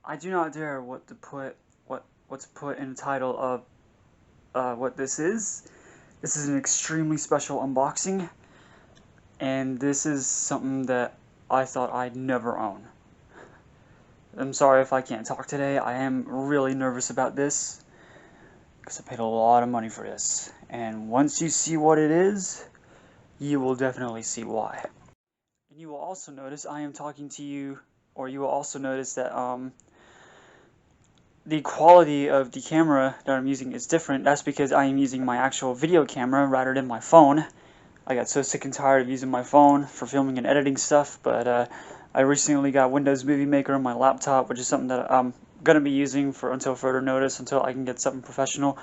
I do not dare what to put in the title of what this is. This is an extremely special unboxing, and this is something that I thought I'd never own. I'm sorry if I can't talk today. I am really nervous about this because I paid a lot of money for this, and once you see what it is, you will definitely see why. And you will also notice I am talking to you, or you will also notice that the quality of the camera that I'm using is different. That's because I am using my actual video camera rather than my phone. I got so sick and tired of using my phone for filming and editing stuff, but I recently got Windows Movie Maker on my laptop, which is something that I'm going to be using for until further notice, until I can get something professional.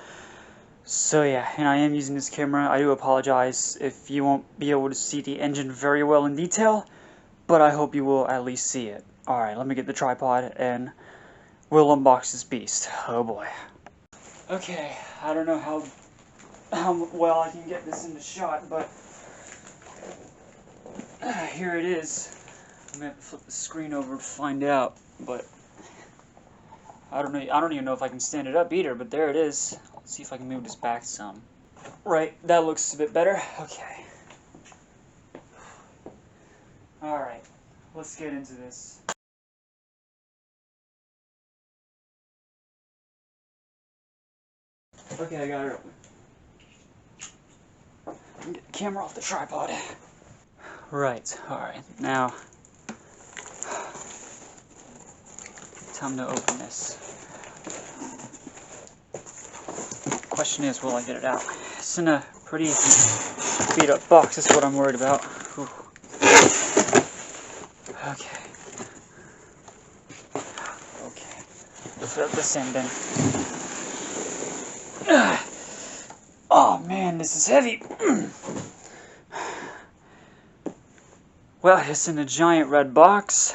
So yeah, and I am using this camera. I do apologize if you won't be able to see the engine very well in detail, but I hope you will at least see it. Alright, let me get the tripod and we'll unbox this beast. Oh boy. Okay, I don't know how well I can get this into shot, but here it is. I'm gonna have to flip the screen over to find out, but I don't know. I don't even know if I can stand it up either, but there it is. Let's see if I can move this back some. Right, that looks a bit better. Okay. Alright, let's get into this. Okay, I got it open. Get the camera off the tripod. Right, alright, now time to open this. Question is, will I get it out? It's in a pretty beat up box, that's what I'm worried about. Whew. Okay. Okay. Let's throw this end in. Oh man, this is heavy. Well, it's in a giant red box.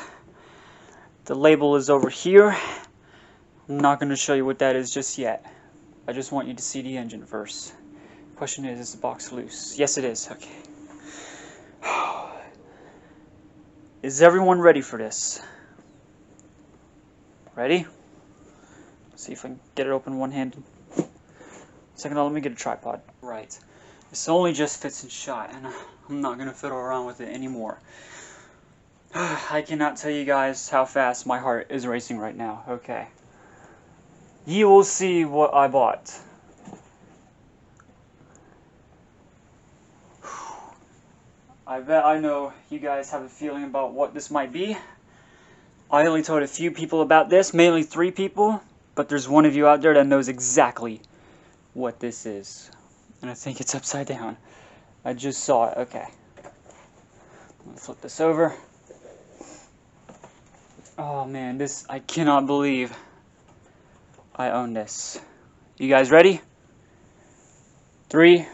The label is over here. I'm not going to show you what that is just yet. I just want you to see the engine first. Question is the box loose? Yes, it is. Okay. Is everyone ready for this? Ready? See if I can get it open one-handed. Second, let me get a tripod. Right. This only just fits in shot, and I'm not going to fiddle around with it anymore. I cannot tell you guys how fast my heart is racing right now. Okay. You will see what I bought. I bet I know you guys have a feeling about what this might be. I only told a few people about this, mainly 3 people, but there's one of you out there that knows exactly what this is. And I think it's upside down. I just saw it. Okay. Let me flip this over. Oh man, this, I cannot believe I own this. You guys ready? 3,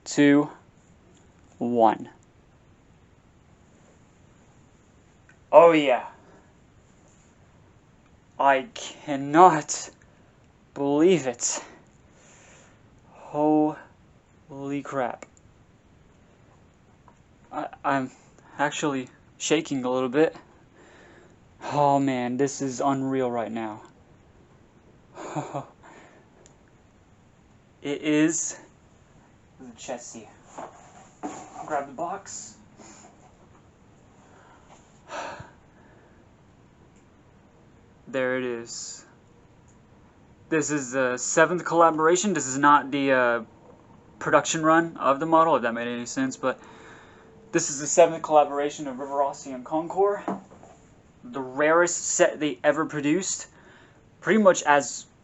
2, 1. Oh yeah. I cannot believe it. Holy crap. I'm actually shaking a little bit. Oh man, this is unreal right now. It is the chassis. Grab the box. There it is. This is the 7th collaboration. This is not the production run of the model, if that made any sense, but this is the 7th collaboration of Rivarossi and Concours. The rarest set they ever produced. Pretty much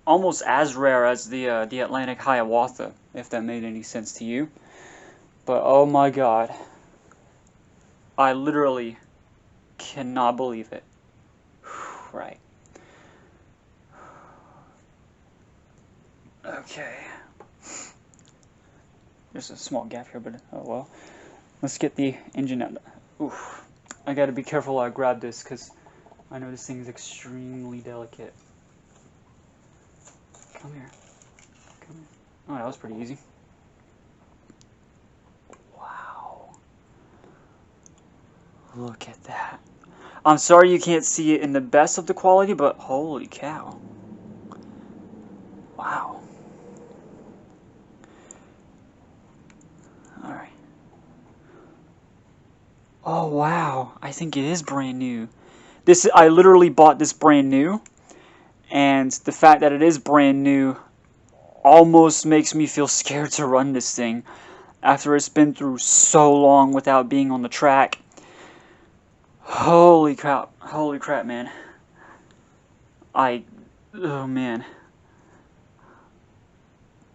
almost as rare as the Atlantic Hiawatha, if that made any sense to you. But oh my god. I literally cannot believe it. Right. Okay. There's a small gap here, but oh well. Let's get the engine out. Oof. I gotta be careful while I grab this, because I know this thing is extremely delicate. Come here. Come here. Oh, that was pretty easy. Wow. Look at that. I'm sorry you can't see it in the best of the quality, but holy cow. Wow. Alright. Oh wow, I think it is brand new. I literally bought this brand new, and the fact that it is brand new almost makes me feel scared to run this thing after it's been through so long without being on the track. Holy crap, man. Oh man.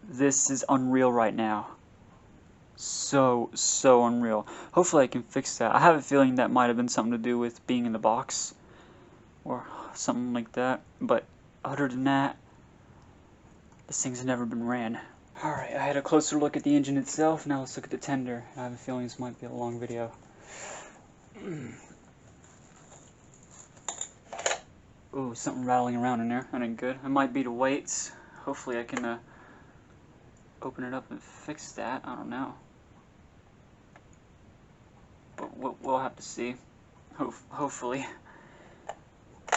This is unreal right now. So unreal. Hopefully I can fix that. I have a feeling that might have been something to do with being in the box or something like that, but other than that, this thing's never been ran. Alright, I had a closer look at the engine itself. Now let's look at the tender. I have a feeling this might be a long video. Ooh, something rattling around in there. That ain't good. It might be the weights. Hopefully I can open it up and fix that. I don't know. But we'll have to see. Hopefully.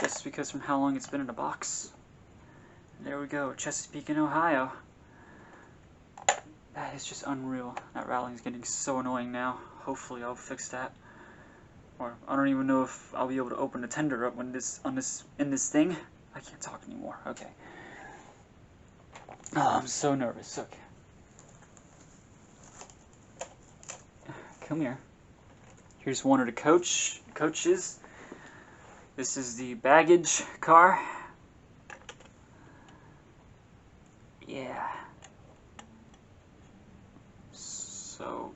Just because from how long it's been in a box. There we go, Chesapeake in Ohio. That is just unreal. That rattling is getting so annoying now. Hopefully I'll fix that. Or I don't even know if I'll be able to open the tender up when in this thing. I can't talk anymore. Okay. Oh, I'm so nervous. Okay. Come here. Here's one of the coaches. This is the baggage car. Yeah.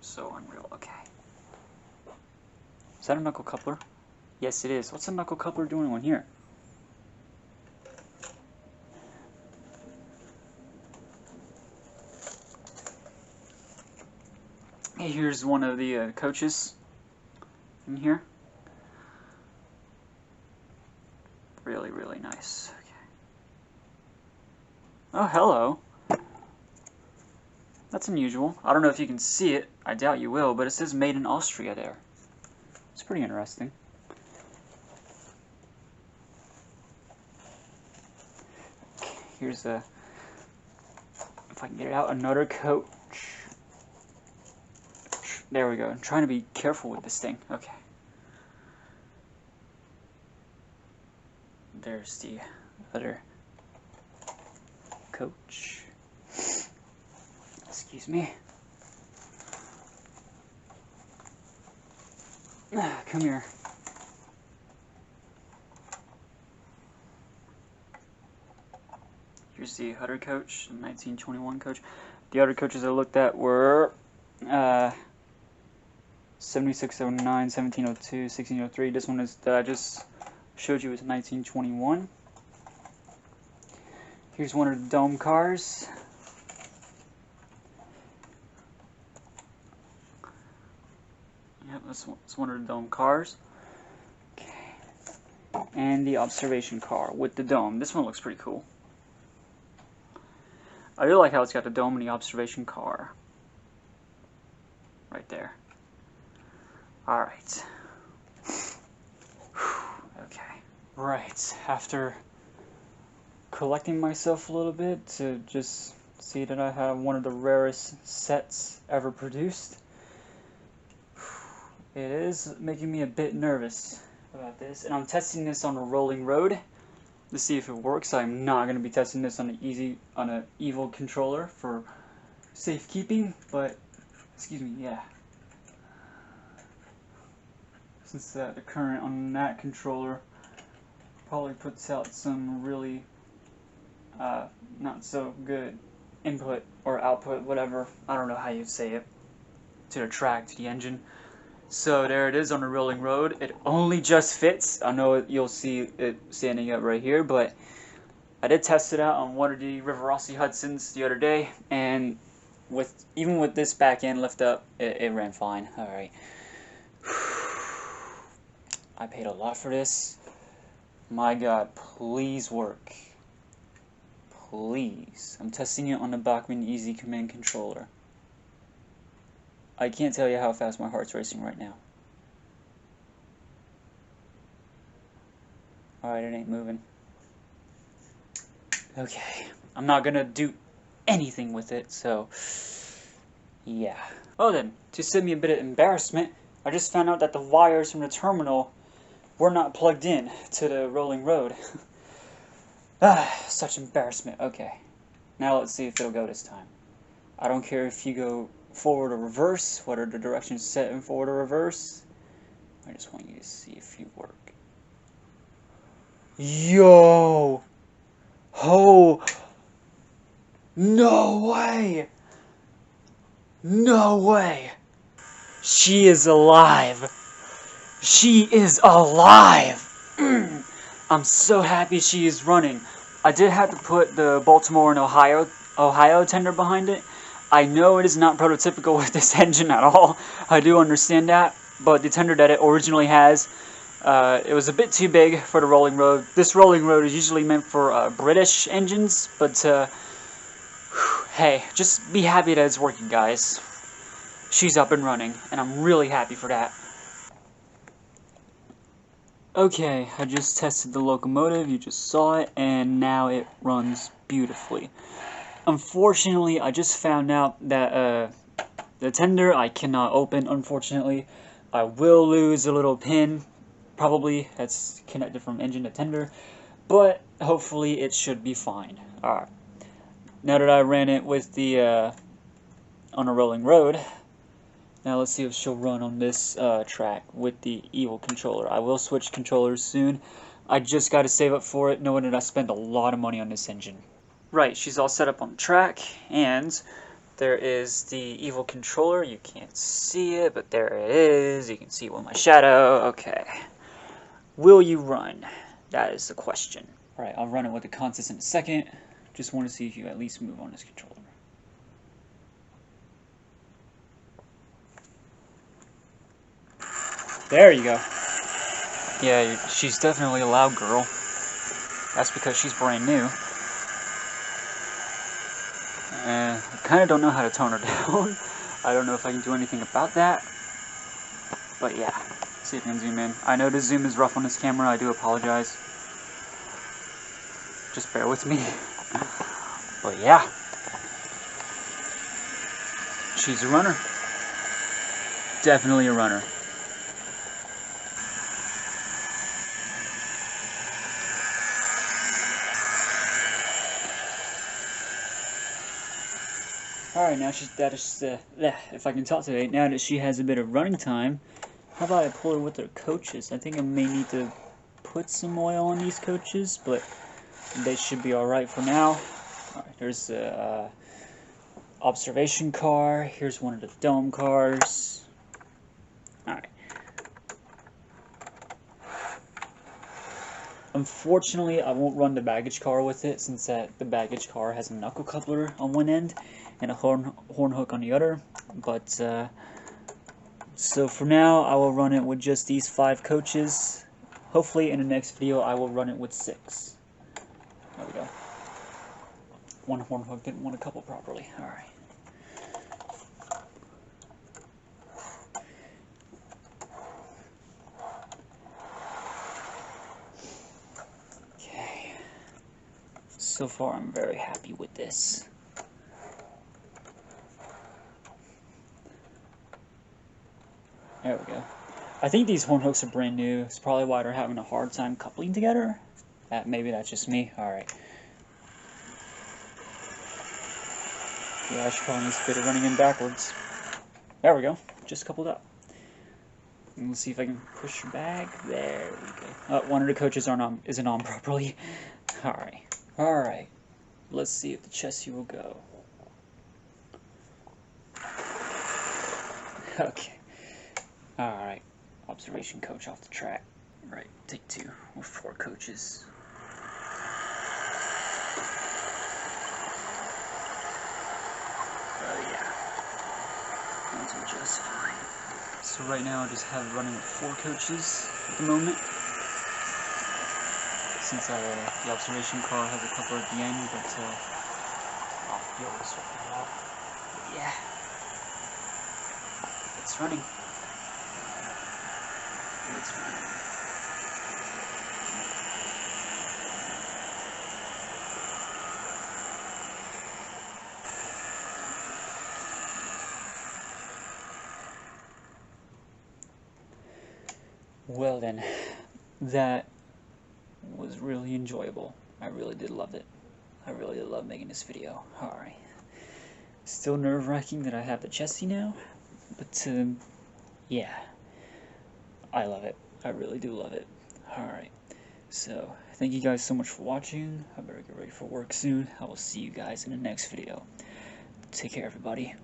So unreal. Okay. Is that a knuckle coupler? Yes, it is. What's a knuckle coupler doing on here? Hey, here's one of the coaches in here. Really nice. Okay. Oh, hello. That's unusual. I don't know if you can see it. I doubt you will, but it says made in Austria there. It's pretty interesting. Okay, here's if I can get it out, another coach. There we go. I'm trying to be careful with this thing. Okay. There's the other coach. Excuse me. Come here. Here's the other coach, the 1921 coach. The other coaches I looked at were 7609, 1702, 1603. This one is that I just showed you is 1921. Here's one of the dome cars. Yep, that's one of the dome cars. Okay. And the observation car with the dome. This one looks pretty cool. I really like how it's got the dome and the observation car. Right there. Alright. Okay. Right. After collecting myself a little bit to just see that I have one of the rarest sets ever produced, it is making me a bit nervous about this. And I'm testing this on a rolling road to see if it works. I'm not going to be testing this on an evil controller for safekeeping, but excuse me, yeah. Since the current on that controller probably puts out some really not so good input or output, whatever, I don't know how you'd say it, to the track, to the engine. So there it is on the rolling road. It only just fits. I know you'll see it standing up right here, but I did test it out on one of the River Hudsons the other day, and even with this back end lift up, it ran fine. Alright. I paid a lot for this. My God, please work. Please. I'm testing it on the Bachmann Easy Command Controller. I can't tell you how fast my heart's racing right now. Alright, it ain't moving. Okay, I'm not gonna do anything with it, so yeah. Well then, to save me a bit of embarrassment, I just found out that the wires from the terminal were not plugged in to the rolling road. Such embarrassment. Okay, now let's see if it'll go this time. I don't care if you go forward or reverse, what are the directions set in forward or reverse. I just want you to see if you work. Yo! Oh! No way! No way! She is alive! She is alive! I'm so happy she is running. I did have to put the Baltimore and Ohio tender behind it. I know it is not prototypical with this engine at all. I do understand that. But the tender that it originally has, it was a bit too big for the rolling road. This rolling road is usually meant for British engines, but hey, just be happy that it's working, guys. She's up and running, and I'm really happy for that. Okay, I just tested the locomotive, you just saw it, and now it runs beautifully. Unfortunately, I just found out that the tender I cannot open, unfortunately. I will lose a little pin, probably, that's connected from engine to tender, but hopefully it should be fine. Alright, now that I ran it with the, on a rolling road, now let's see if she'll run on this track with the evil controller. I will switch controllers soon. I just got to save up for it, knowing that I spent a lot of money on this engine. Right, she's all set up on the track, and there is the evil controller. You can't see it, but there it is. You can see it with my shadow. Okay. Will you run? That is the question. Alright, I'll run it with the consoles in a second. Just want to see if you at least move on this controller. There you go. Yeah, she's definitely a loud girl. That's because she's brand new. I kind of don't know how to tone her down. I don't know if I can do anything about that. But yeah, see if you can zoom in. I know the zoom is rough on this camera. I do apologize. Just bear with me. But yeah. She's a runner. Definitely a runner. Alright, now if I can talk today, now that she has a bit of running time, how about I pull her with her coaches? I think I may need to put some oil on these coaches, but they should be alright for now. Alright, there's the observation car. Here's one of the dome cars. Alright. Unfortunately, I won't run the baggage car with it, since the baggage car has a knuckle coupler on one end and a horn hook on the other. But so for now, I will run it with just these 5 coaches. Hopefully, in the next video, I will run it with 6. There we go. One horn hook didn't want to couple properly. All right. Okay. So far, I'm very happy with this. There we go. I think these horn hooks are brand new. It's probably why they're having a hard time coupling together. Maybe that's just me. Alright. Yeah, I should probably need a bit of running in backwards. There we go. Just coupled up. And let's see if I can push her back. There we go. One of the coaches isn't on properly. Alright. Alright. Let's see if the chassis will go. Okay. Alright, observation coach off the track. Right, take 2 with 4 coaches. Oh yeah, those are just fine. So right now I just have it running with 4 coaches at the moment. Since the observation car has a couple at the end, but I'll be able to sort that out. But yeah, it's running. It's fine. Well then, that was really enjoyable. I really did love it. I really did love making this video. Alright. Still nerve-wracking that I have the chesty now, but yeah, I love it. I really do love it. Alright, so thank you guys so much for watching. I better get ready for work soon. I will see you guys in the next video. Take care, everybody.